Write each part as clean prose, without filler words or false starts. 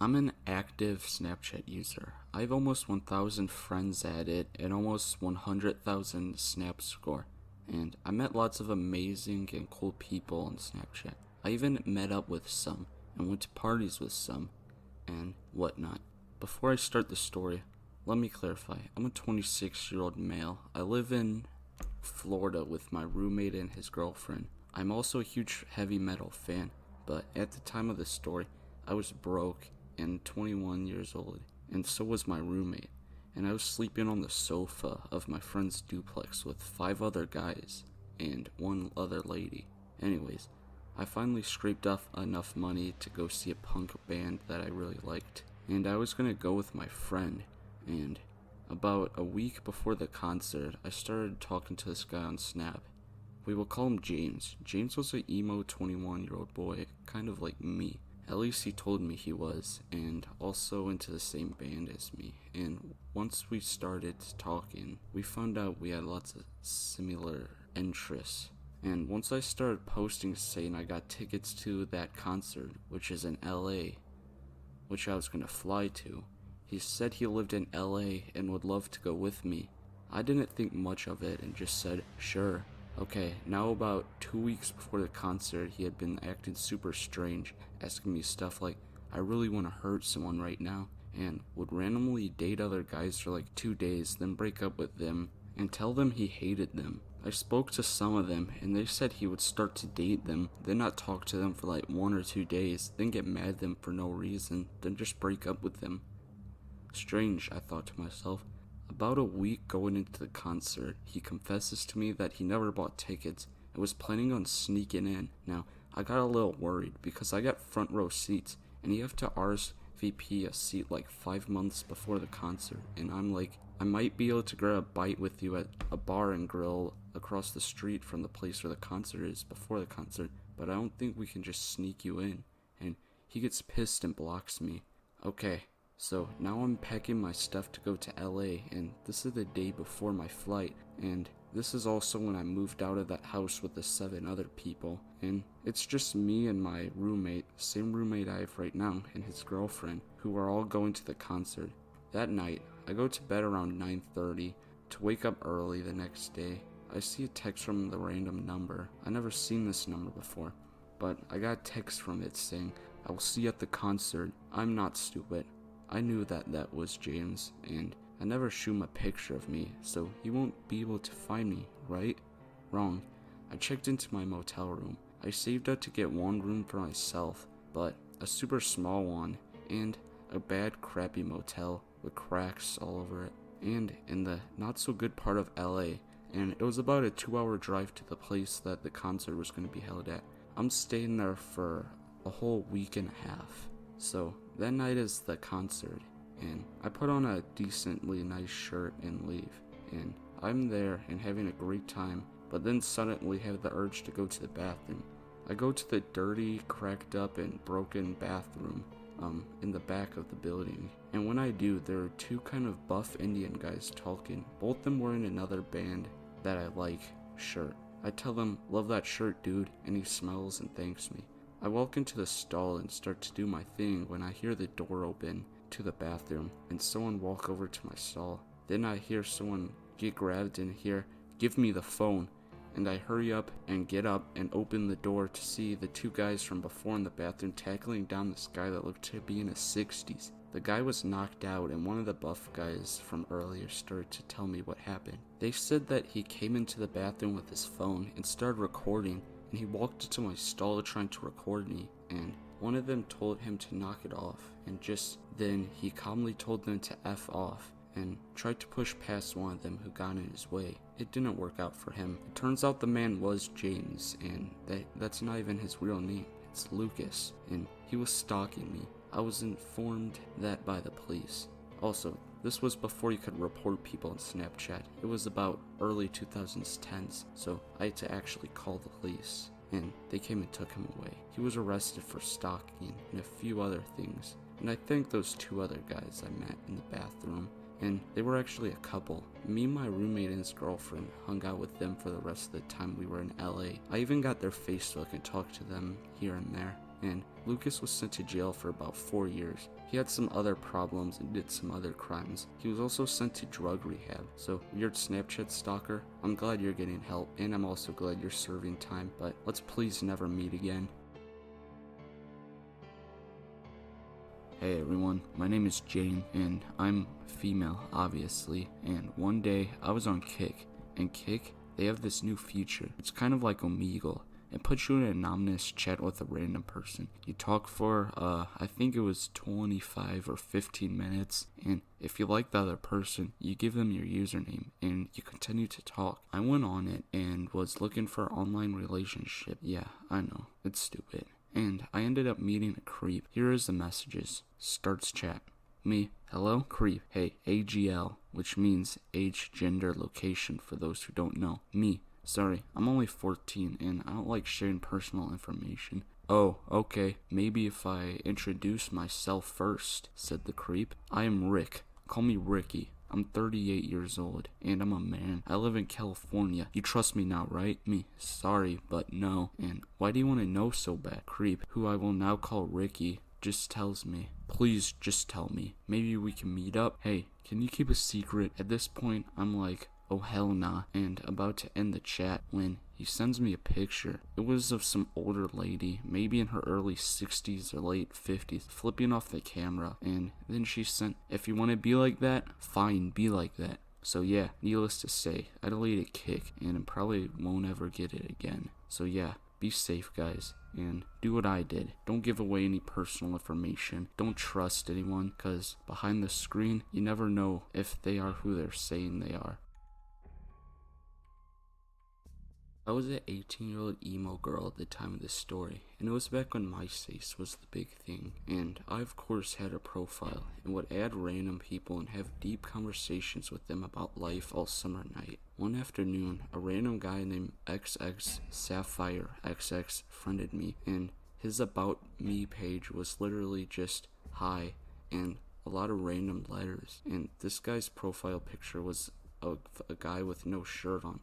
I'm an active Snapchat user. I have almost 1,000 friends at it and almost 100,000 Snap score. And I met lots of amazing and cool people on Snapchat. I even met up with some and went to parties with some and whatnot. Before I start the story, let me clarify. I'm a 26-year-old male. I live in Florida with my roommate and his girlfriend. I'm also a huge heavy metal fan, but at the time of the story, I was broke and 21 years old, and so was my roommate, and I was sleeping on the sofa of my friend's duplex with 5 other guys and 1 other lady. Anyways, I finally scraped up enough money to go see a punk band that I really liked, and I was gonna go with my friend, and about a week before the concert, I started talking to this guy on Snap. We will call him James. James was an emo 21-year-old boy, kind of like me. At least he told me he was, and also into the same band as me. And once we started talking, we found out we had lots of similar interests. And once I started posting saying I got tickets to that concert, which is in LA, which I was going to fly to, he said he lived in LA and would love to go with me. I didn't think much of it and just said, sure. Okay, now about 2 weeks before the concert, he had been acting super strange, asking me stuff like, I really want to hurt someone right now, and would randomly date other guys for like 2 days, then break up with them, and tell them he hated them. I spoke to some of them, and they said he would start to date them, then not talk to them for like 1 or 2 days, then get mad at them for no reason, then just break up with them. Strange, I thought to myself. About a week going into the concert, he confesses to me that he never bought tickets and was planning on sneaking in. Now, I got a little worried because I got front row seats and you have to RSVP a seat like 5 months before the concert, and I'm like, I might be able to grab a bite with you at a bar and grill across the street from the place where the concert is before the concert, but I don't think we can just sneak you in. And he gets pissed and blocks me. Okay. So now I'm packing my stuff to go to LA, and this is the day before my flight, and this is also when I moved out of that house with the 7 other people, and it's just me and my roommate, same roommate I have right now, and his girlfriend, who are all going to the concert. That night, I go to bed around 9:30 to wake up early the next day. I see a text from the random number. I never seen this number before, but I got a text from it saying, I will see you at the concert. I'm not stupid. I knew that was James, and I never show him a picture of me, so he won't be able to find me, right? Wrong. I checked into my motel room. I saved up to get 1 room for myself, but a super small one, and a bad crappy motel with cracks all over it, and in the not so good part of LA, and it was about a 2-hour drive to the place that the concert was going to be held at. I'm staying there for a whole week and a half. So, that night is the concert, and I put on a decently nice shirt and leave, and I'm there and having a great time, but then suddenly have the urge to go to the bathroom. I go to the dirty, cracked up, and broken bathroom, in the back of the building, and when I do, there are 2 kind of buff Indian guys talking, both of them wearing another band that I like shirt. I tell them, love that shirt, dude, and he smiles and thanks me. I walk into the stall and start to do my thing when I hear the door open to the bathroom and someone walk over to my stall. Then I hear someone get grabbed in here, give me the phone, and I hurry up and get up and open the door to see the 2 guys from before in the bathroom tackling down this guy that looked to be in his 60s. The guy was knocked out, and one of the buff guys from earlier started to tell me what happened. They said that he came into the bathroom with his phone and started recording, and he walked into my stall trying to record me, and one of them told him to knock it off, and just then he calmly told them to F off, and tried to push past one of them who got in his way. It didn't work out for him. It turns out the man was James, and that's not even his real name. It's Lucas, and he was stalking me. I was informed that by the police. Also, this was before you could report people on Snapchat. It was about early 2010s, so I had to actually call the police, and they came and took him away. He was arrested for stalking and a few other things, and I thank those 2 other guys I met in the bathroom, and they were actually a couple. Me and my roommate and his girlfriend hung out with them for the rest of the time we were in LA. I even got their Facebook and talked to them here and there. And Lucas was sent to jail for about 4 years. He had some other problems and did some other crimes. He was also sent to drug rehab. So, weird Snapchat stalker, I'm glad you're getting help, and I'm also glad you're serving time, but let's please never meet again. Hey everyone, my name is Jane, and I'm female, obviously, and one day I was on Kik, and Kik, they have this new feature. It's kind of like Omegle. It puts you in an anonymous chat with a random person. You talk for, I think it was 25 or 15 minutes, and if you like the other person, you give them your username, and you continue to talk. I went on it and was looking for an online relationship. Yeah, I know, it's stupid. And I ended up meeting a creep. Here is the messages. Starts chat. Me, hello, creep. Hey, AGL, which means age, gender, location for those who don't know. Me, sorry, I'm only 14 and I don't like sharing personal information. Oh, okay, maybe if I introduce myself first, said the creep. I am Rick. Call me Ricky. I'm 38 years old, and I'm a man. I live in California. You trust me now, right? Me, sorry, but no. And why do you want to know so bad? Creep, who I will now call Ricky, just tells me. Please, just tell me. Maybe we can meet up. Hey, can you keep a secret? At this point, I'm like, oh hell nah, and about to end the chat when he sends me a picture. It was of some older lady, maybe in her early 60s or late 50s, flipping off the camera, and then she sent, if you want to be like that, fine, be like that. So yeah, needless to say, I deleted Kik, and I probably won't ever get it again. So yeah, be safe guys, and do what I did. Don't give away any personal information. Don't trust anyone, cause behind the screen, you never know if they are who they're saying they are. I was an 18-year-old emo girl at the time of this story, and it was back when MySpace was the big thing, and I of course had a profile, and would add random people and have deep conversations with them about life all summer night. One afternoon, a random guy named XX Sapphire XX friended me, and his About Me page was literally just hi, and a lot of random letters, and this guy's profile picture was a guy with no shirt on.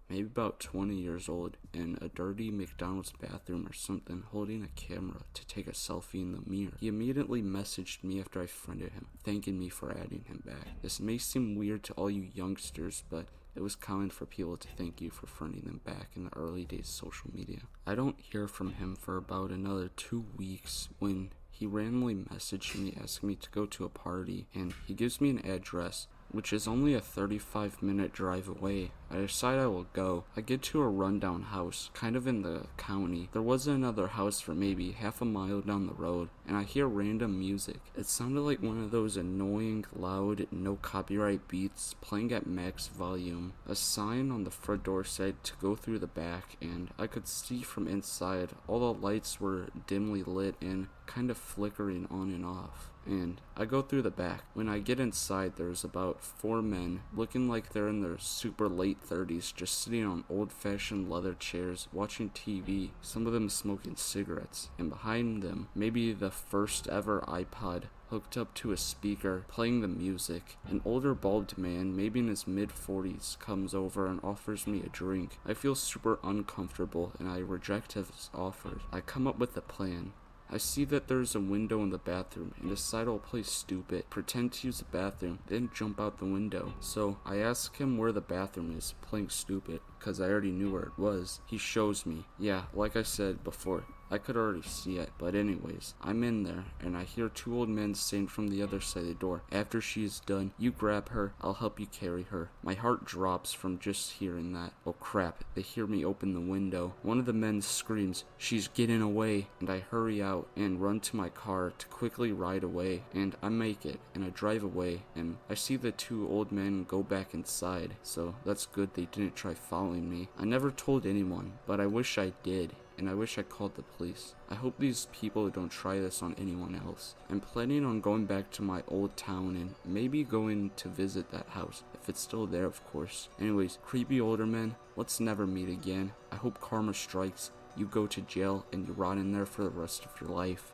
Maybe about 20 years old, in a dirty McDonald's bathroom or something, holding a camera to take a selfie in the mirror. He immediately messaged me after I friended him, thanking me for adding him back. This may seem weird to all you youngsters, but it was common for people to thank you for friending them back in the early days of social media. I don't hear from him for about another 2 weeks when he randomly messaged me asking me to go to a party, and he gives me an address, which is only a 35-minute drive away. I decide I will go. I get to a rundown house, kind of in the county. There wasn't another house for maybe half a mile down the road, and I hear random music. It sounded like one of those annoying, loud, no copyright beats playing at max volume. A sign on the front door said to go through the back, and I could see from inside all the lights were dimly lit and kind of flickering on and off. And I go through the back. When I get inside, there's about 4 men looking like they're in their super late 30s, just sitting on old-fashioned leather chairs watching TV, some of them smoking cigarettes, and behind them maybe the first ever iPod hooked up to a speaker playing the music. An older bald man, maybe in his mid-40s, comes over and offers me a drink. I feel super uncomfortable and I reject his offer. I come up with a plan. I see that there's a window in the bathroom and decide I'll play stupid, pretend to use the bathroom, then jump out the window. So I ask him where the bathroom is, playing stupid, because I already knew where it was. He shows me. Yeah, like I said before, I could already see it, but anyways, I'm in there, and I hear 2 old men saying from the other side of the door, after she is done, you grab her, I'll help you carry her. My heart drops from just hearing that. Oh crap, they hear me open the window. One of the men screams, she's getting away, and I hurry out and run to my car to quickly ride away, and I make it, and I drive away, and I see the 2 old men go back inside, so that's good they didn't try following me. I never told anyone, but I wish I did. And I wish I called the police. I hope these people don't try this on anyone else. I'm planning on going back to my old town and maybe going to visit that house, if it's still there of course. Anyways, creepy older men, let's never meet again. I hope karma strikes, you go to jail, and you rot in there for the rest of your life.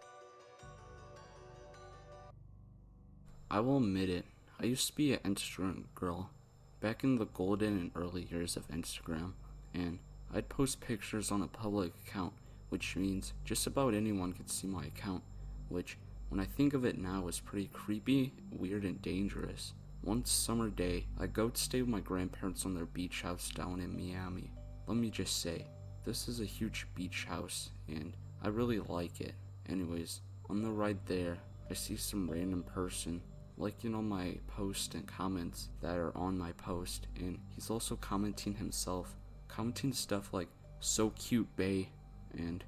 I will admit it, I used to be an Instagram girl, back in the golden and early years of Instagram, and I'd post pictures on a public account, which means just about anyone could see my account, which when I think of it now, it's pretty creepy, weird, and dangerous. One summer day, I go to stay with my grandparents on their beach house down in Miami. Let me just say, this is a huge beach house, and I really like it. Anyways, on the ride there, I see some random person liking all my posts and comments that are on my post, and he's also commenting himself, commenting stuff like, "So cute, bae," and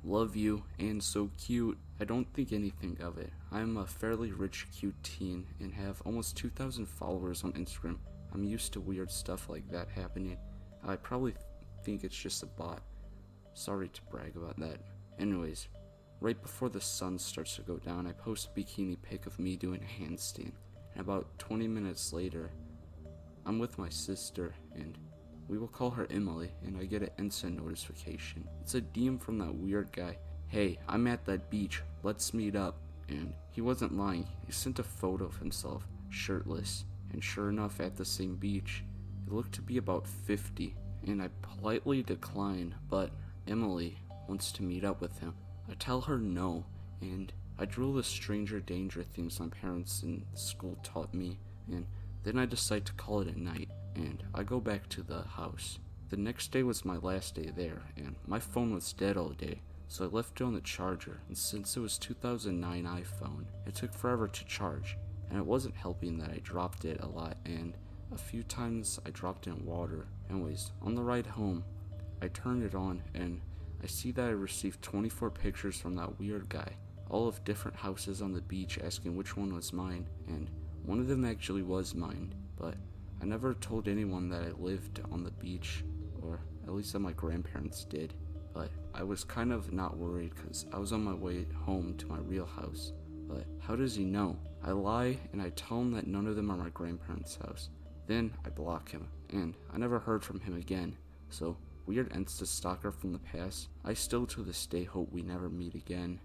"Love you," and "So cute." I don't think anything of it. I'm a fairly rich, cute teen and have almost 2,000 followers on Instagram. I'm used to weird stuff like that happening. I probably think it's just a bot. Sorry to brag about that. Anyways, right before the sun starts to go down, I post a bikini pic of me doing a handstand. And about 20 minutes later, I'm with my sister, and we will call her Emily, and I get an instant notification. It's a DM from that weird guy. "Hey, I'm at that beach, let's meet up." And he wasn't lying. He sent a photo of himself, shirtless, and sure enough, at the same beach. He looked to be about 50, and I politely decline, but Emily wants to meet up with him. I tell her no, and I drool the stranger danger things my parents in school taught me, and then I decide to call it a night, and I go back to the house. The next day was my last day there, and my phone was dead all day, so I left it on the charger, and since it was 2009 iPhone, it took forever to charge, and it wasn't helping that I dropped it a lot, and a few times I dropped it in water. Anyways, on the ride home, I turned it on, and I see that I received 24 pictures from that weird guy, all of different houses on the beach, asking which one was mine, and one of them actually was mine, but I never told anyone that I lived on the beach, or at least that my grandparents did. But I was kind of not worried because I was on my way home to my real house. But how does he know? I lie and I tell him that none of them are my grandparents' house. Then I block him, and I never heard from him again. So, weird Insta stalker from the past, I still to this day hope we never meet again.